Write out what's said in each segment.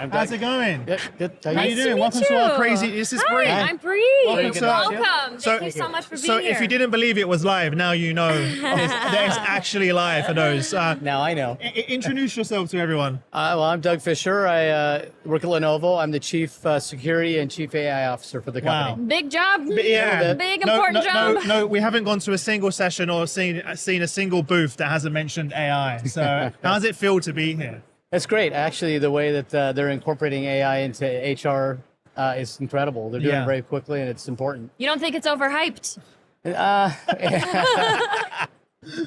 How's it going? Good. How Nice you to doing? meet Welcome to our you. crazy. This is Hi, Bree. I'm Bree. Welcome to our- Welcome. Thank you so much for being So here. if you didn't believe it was live, now you know it's actually live for those. Now I know. Introduce yourself to everyone. Well, I'm Doug Fisher. I work at Lenovo. I'm the Chief Security and Chief AI Officer for the company. Big job. Yeah. Big important job. No, we haven't gone to a single session or seen a single booth that hasn't mentioned AI. So how does it feel to be here? It's great. Actually, the way that they're incorporating AI into HR is incredible. They're doing it very quickly, and it's important. You don't think it's overhyped?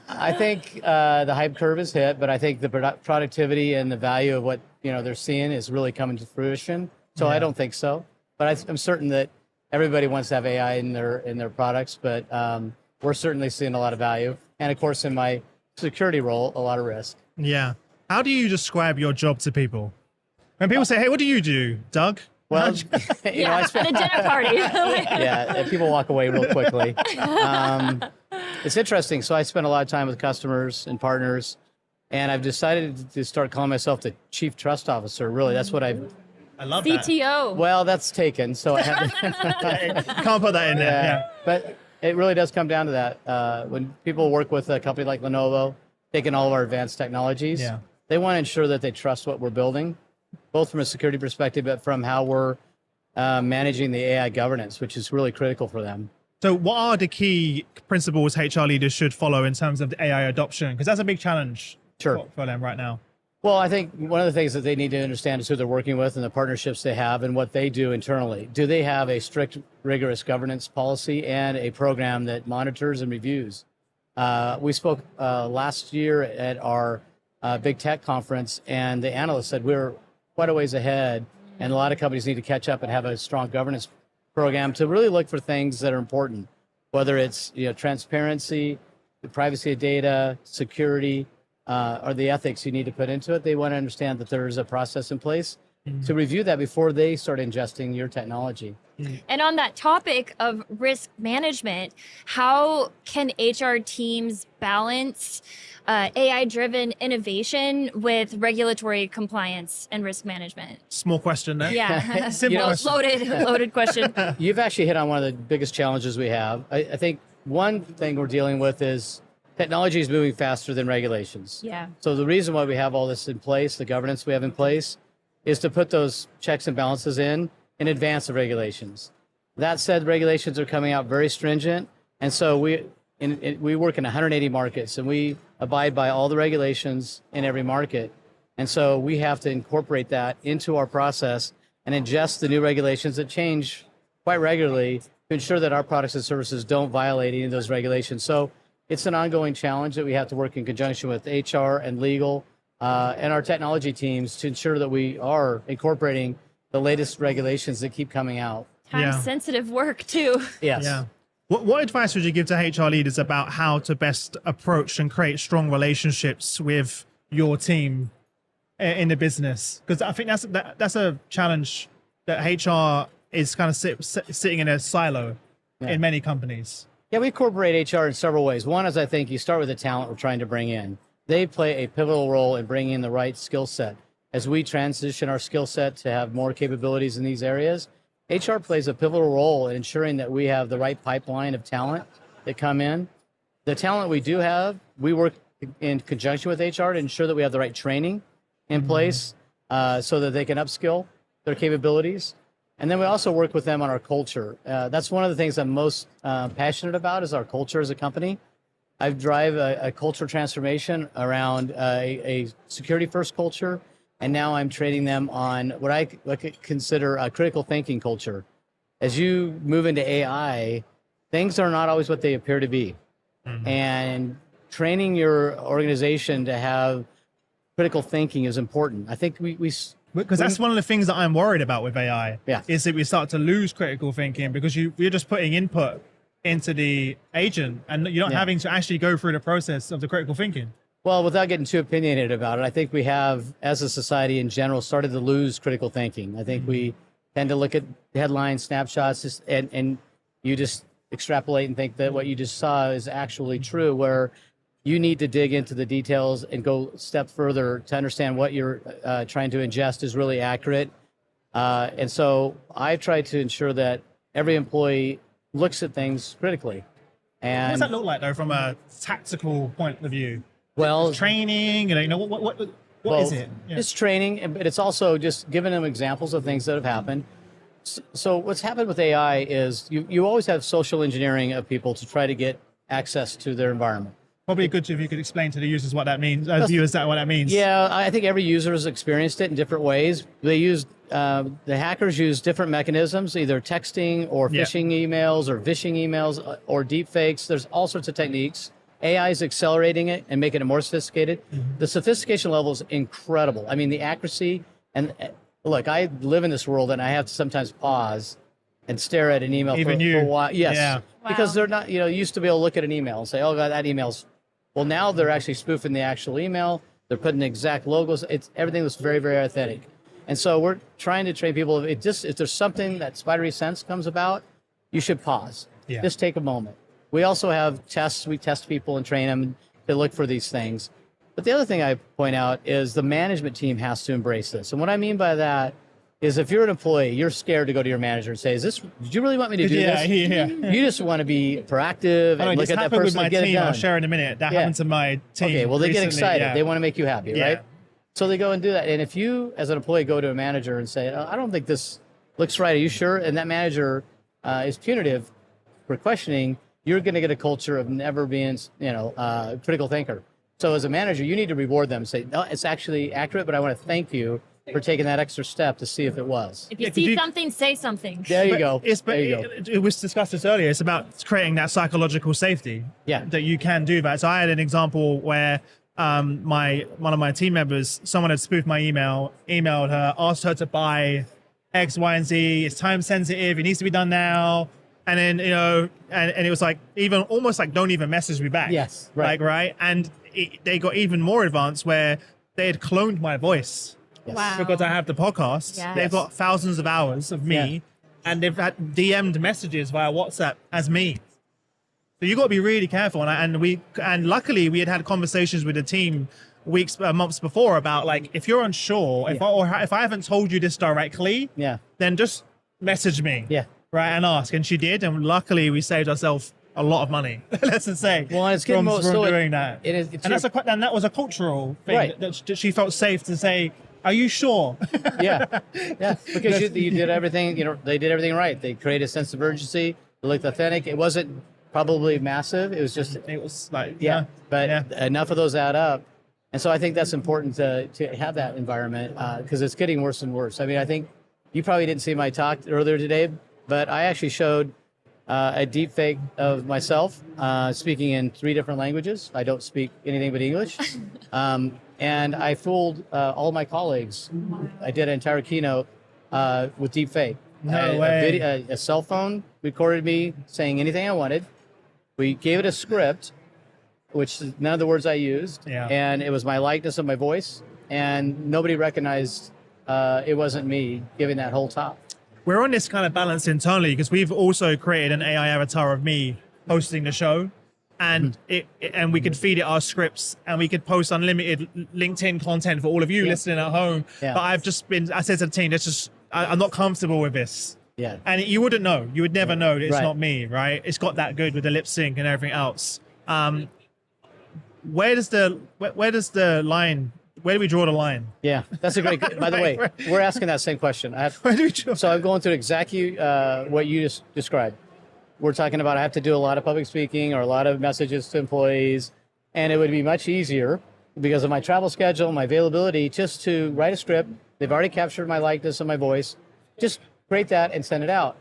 I think the hype curve is hit, but I think the productivity and the value of what they're seeing is really coming to fruition. So I don't think so, but I'm certain that everybody wants to have AI in their products. But we're certainly seeing a lot of value, and of course, in my security role, a lot of risk. Yeah. How do you describe your job to people? When people say, "Hey, what do you do, Doug?" Well, At a dinner party. and people walk away real quickly. It's interesting. So I spend a lot of time with customers and partners, and I've decided to start calling myself the Chief Trust Officer. Really, that's what I love that. CTO. Well, that's taken. So I have Can't put that in there. Yeah. But it really does come down to that. When people work with a company like Lenovo, taking all of our advanced technologies, they want to ensure that they trust what we're building, both from a security perspective, but from how we're managing the AI governance, which is really critical for them. So what are the key principles HR leaders should follow in terms of the AI adoption? Because that's a big challenge for them right now. Well, I think one of the things that they need to understand is who they're working with and the partnerships they have and what they do internally. Do they have a strict, rigorous governance policy and a program that monitors and reviews? We spoke last year at our big tech conference, and the analyst said we're quite a ways ahead, and a lot of companies need to catch up and have a strong governance program to really look for things that are important, whether it's transparency, the privacy of data, security, or the ethics you need to put into it. They want to understand that there's a process in place to review that before they start ingesting your technology. And on that topic of risk management, how can HR teams balance AI-driven innovation with regulatory compliance and risk management? Small question there. Yeah, Simple question. loaded question. You've actually hit on one of the biggest challenges we have. I think one thing we're dealing with is technology is moving faster than regulations. Yeah. So the reason why we have all this in place, the governance we have in place, is to put those checks and balances in advance of regulations. That said, regulations are coming out very stringent, and so we work in 180 markets, and we abide by all the regulations in every market. And so we have to incorporate that into our process and ingest the new regulations that change quite regularly to ensure that our products and services don't violate any of those regulations. So it's an ongoing challenge that we have to work in conjunction with HR and legal and our technology teams to ensure that we are incorporating the latest regulations that keep coming out. Time-sensitive work, too. Yes. Yeah. What advice would you give to HR leaders about how to best approach and create strong relationships with your team in the business? Because I think that's a challenge that HR is kind of sitting in a silo in many companies. Yeah, we incorporate HR in several ways. One is I think you start with the talent we're trying to bring in. They play a pivotal role in bringing in the right skill set. As we transition our skill set to have more capabilities in these areas, HR plays a pivotal role in ensuring that we have the right pipeline of talent that come in. The talent we do have, we work in conjunction with HR to ensure that we have the right training in place so that they can upskill their capabilities. And then we also work with them on our culture. That's one of the things I'm most passionate about is our culture as a company. I drive a culture transformation around a security-first culture, and now I'm training them on what I consider a critical thinking culture. As you move into AI, things are not always what they appear to be. And training your organization to have critical thinking is important. I think because that's one of the things that I'm worried about with AI is that we start to lose critical thinking because you're just putting input into the agent and you're not having to actually go through the process of the critical thinking. Well, without getting too opinionated about it, I think we have, as a society in general, started to lose critical thinking. I think we tend to look at headlines, snapshots, and you just extrapolate and think that what you just saw is actually true, where you need to dig into the details and go a step further to understand what you're trying to ingest is really accurate. And so I try to ensure that every employee looks at things critically. What And does that look like though, from a tactical point of view? well, Training, what is well, it? Yeah. it's training, but it's also just giving them examples of things that have happened. So what's happened with AI is you always have social engineering of people to try to get access to their environment. Probably good if you could explain to the users what that means, viewers that what that means. Yeah, I think every user has experienced it in different ways. They use the hackers use different mechanisms, either texting or Yeah. phishing emails or vishing emails or deep fakes. There's all sorts of techniques. AI is accelerating it and making it more sophisticated. The sophistication level is incredible. I mean, the accuracy and look, I live in this world and I have to sometimes pause and stare at an email Even for you. a while. Yes, Yeah. because Wow. they're not. You used to be able to look at an email and say, "Oh God, that email's." Well, now they're actually spoofing the actual email. They're putting the exact logos. It's everything was very, very authentic. And so we're trying to train people. If there's something that spidery sense comes about, you should pause. Yeah. Just take a moment. We also have tests. We test people and train them to look for these things. But the other thing I point out is the management team has to embrace this. And what I mean by that is if you're an employee, you're scared to go to your manager and say, did you really want me to do this? Yeah. You just want to be proactive I mean, and look this at that happened with person my and get it team. I'll done. share in a minute. That Yeah. happened to my team. Okay, well, they get recently, excited. yeah. They want to make you happy, Yeah. right? So they go and do that. And if you, as an employee, go to a manager and say, I don't think this looks right. Are you sure? And that manager is punitive for questioning, you're going to get a culture of never being, a critical thinker. So as a manager, you need to reward them and say, no, it's actually accurate, but I want to thank you for taking that extra step to see if it was. If you Yeah, could see you- something, say something. There you But go. But There you go. it was discussed this earlier. It's about creating that psychological safety. Yeah. That you can do that. So I had an example where one of my team members, someone had spoofed my emailed her, asked her to buy X, Y, and Z. It's time sensitive. It needs to be done now. And then and it was like even almost like don't even message me back. Yes, right. Like right. And they got even more advanced where they had cloned my voice. Yes. Wow. Because I have the podcast. Yes. They've got thousands of hours of me, Yeah. and they've had DM'd messages via WhatsApp as me. So you got to be really careful. And luckily we had conversations with the team months before about like if you're unsure, if I haven't told you this directly, Yeah. then just message me, Yeah. right, and ask. And she did, and luckily we saved ourselves a lot of money. Let's just say, Well, and it's getting from more still doing that. it is- it's and that was a cultural thing Right. that she felt safe to say. Are you sure? Yeah, yeah, because you did everything. They did everything right. They created a sense of urgency. It looked authentic. It wasn't probably massive. It was just It was like but yeah. enough of those add up. And so I think that's important to have that environment because it's getting worse and worse. I mean, I think you probably didn't see my talk earlier today, but I actually showed a deep fake of myself speaking in 3 different languages. I don't speak anything but English. And I fooled all my colleagues. I did an entire keynote with deep fake. No way. A cell phone recorded me saying anything I wanted. We gave it a script, which is none of the words I used. Yeah. And it was my likeness of my voice. And nobody recognized it wasn't me giving that whole talk. We're on this kind of balance internally because we've also created an AI avatar of me hosting the show, and and we could feed it our scripts, and we could post unlimited LinkedIn content for all of you Yeah. listening at home. Yeah. But I said to the team, I'm not comfortable with this. Yeah. And you wouldn't know. You would never know that it's Right. not me, right? It's got that good with the lip sync and everything else. Where does the line? Where do we draw the line? Yeah. That's a great. By the way, we're asking that same question. Where do we draw? So I'm going through exactly what you just described. We're talking about I have to do a lot of public speaking or a lot of messages to employees, and it would be much easier because of my travel schedule, my availability, just to write a script. They've already captured my likeness and my voice. Just create that and send it out.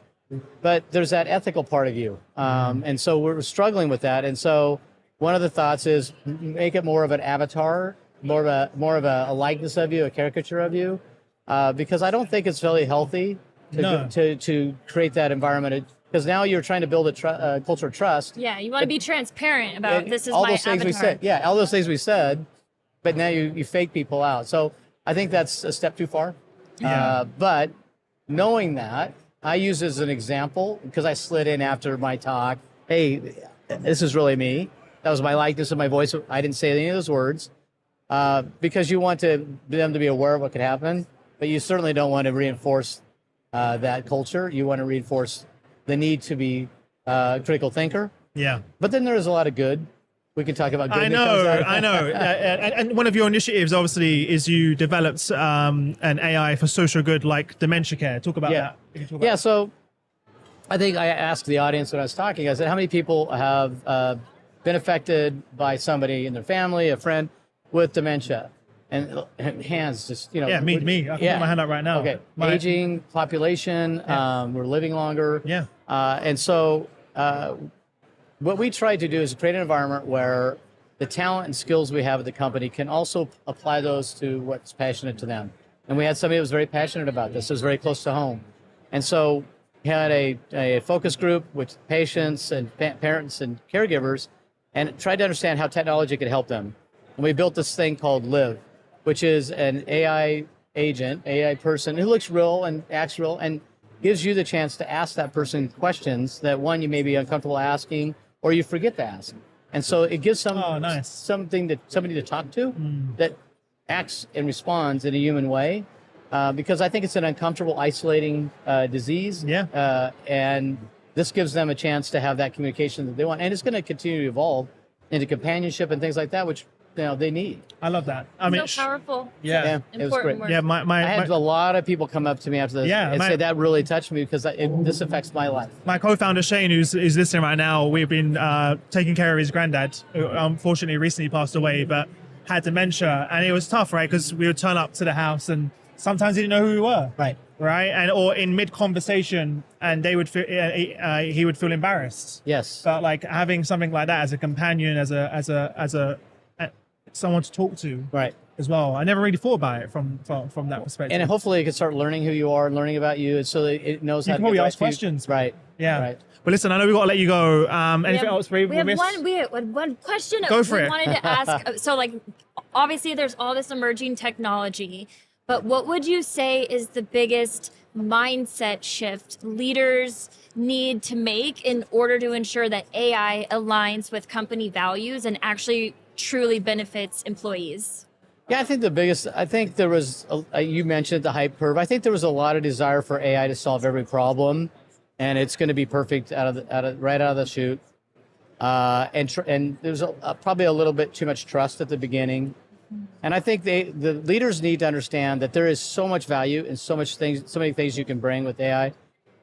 But there's that ethical part of you, and so we're struggling with that. And so one of the thoughts is make it more of an avatar, more of a likeness of you, a caricature of you, because I don't think it's really healthy No. to create that environment. Because now you're trying to build a culture of trust. Yeah, you want to be transparent about this is all my those things avatar. we said. Yeah, all those things we said, but now you fake people out. So I think that's a step too far. Yeah. But knowing that, I use it as an example because I slid in after my talk. Hey, this is really me. That was my likeness of my voice. I didn't say any of those words because you want them to be aware of what could happen, but you certainly don't want to reinforce that culture. You want to reinforce the need to be a critical thinker. Yeah. But then there is a lot of good. We can talk about good. I know. And one of your initiatives, obviously, is you developed an AI for social good, like dementia care. Talk about that. Yeah, so I think I asked the audience when I was talking, I said, how many people have been affected by somebody in their family, a friend, with dementia? And hands just, Yeah, me. I can put my hand up right now. Okay. Aging population, we're living longer. Yeah. And so what we tried to do is create an environment where the talent and skills we have at the company can also apply those to what's passionate to them. And we had somebody that was very passionate about this. It was very close to home. And so we had a focus group with patients and parents and caregivers and tried to understand how technology could help them. And we built this thing called Live, which is an AI agent, AI person who looks real and acts real and gives you the chance to ask that person questions that, one, you may be uncomfortable asking or you forget to ask. And so it gives somebody to talk to that acts and responds in a human way, because I think it's an uncomfortable, isolating disease. Yeah. And this gives them a chance to have that communication that they want. And it's going to continue to evolve into companionship and things like that, which they need. I love that. I mean, So powerful. Yeah. It was great. Work. Yeah, I had a lot of people come up to me after this and say that really touched me because this affects my life. My co-founder Shane, who's listening right now, we've been taking care of his granddad, who unfortunately recently passed away, but had dementia, and it was tough, right? Because we would turn up to the house, and sometimes he didn't know who we were, right, and or in mid-conversation, and they would feel, he would feel embarrassed. Yes. But like having something like that as a companion, as a someone to talk to, right, as well. I never really thought about it from that perspective. And hopefully it can start learning who you are, learning about you, and so that it knows how to probably get ask questions. Right. Yeah. Right. But listen, I know we've got to let you go. Anything else? We have one question Go for we it. wanted to ask. So, like, obviously, there's all this emerging technology, but what would you say is the biggest mindset shift leaders need to make in order to ensure that AI aligns with company values and actually truly benefits employees? Yeah, I think there was, you mentioned the hype curve. I think there was a lot of desire for AI to solve every problem, and it's going to be perfect right out of the chute. And there's probably a little bit too much trust at the beginning. And I think the leaders need to understand that there is so much value and so many things you can bring with AI,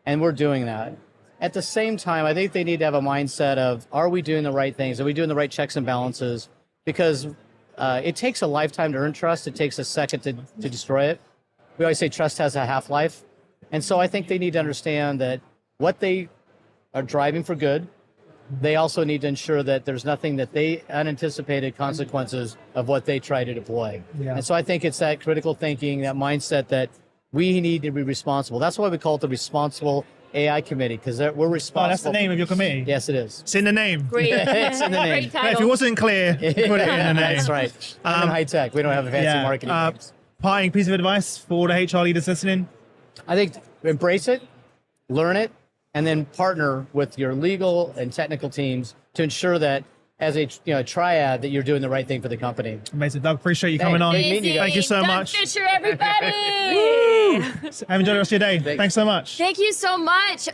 and we're doing that. At the same time, I think they need to have a mindset of, are we doing the right things? Are we doing the right checks and balances? Because it takes a lifetime to earn trust. It takes a second to destroy it. We always say trust has a half-life. And so I think they need to understand that what they are driving for good, they also need to ensure that there's nothing that they unanticipated consequences of what they try to deploy. Yeah. And so I think it's that critical thinking, that mindset that we need to be responsible. That's why we call it the Responsible AI Committee, because we're responsible. Oh, that's the name of your committee? Yes, it is. It's in the name. Great. It's in the name. Great title. If it wasn't clear, put it in the name. That's right. I'm in high tech. We don't have a fancy marketing names. Parting piece of advice for all the HR leaders listening? I think embrace it, learn it, and then partner with your legal and technical teams to ensure that as a triad that you're doing the right thing for the company. Amazing. Doug, appreciate you coming on. Thank you so Doug much. Fisher, everybody. Have enjoyed the rest of your day. Thanks so much. Thank you so much.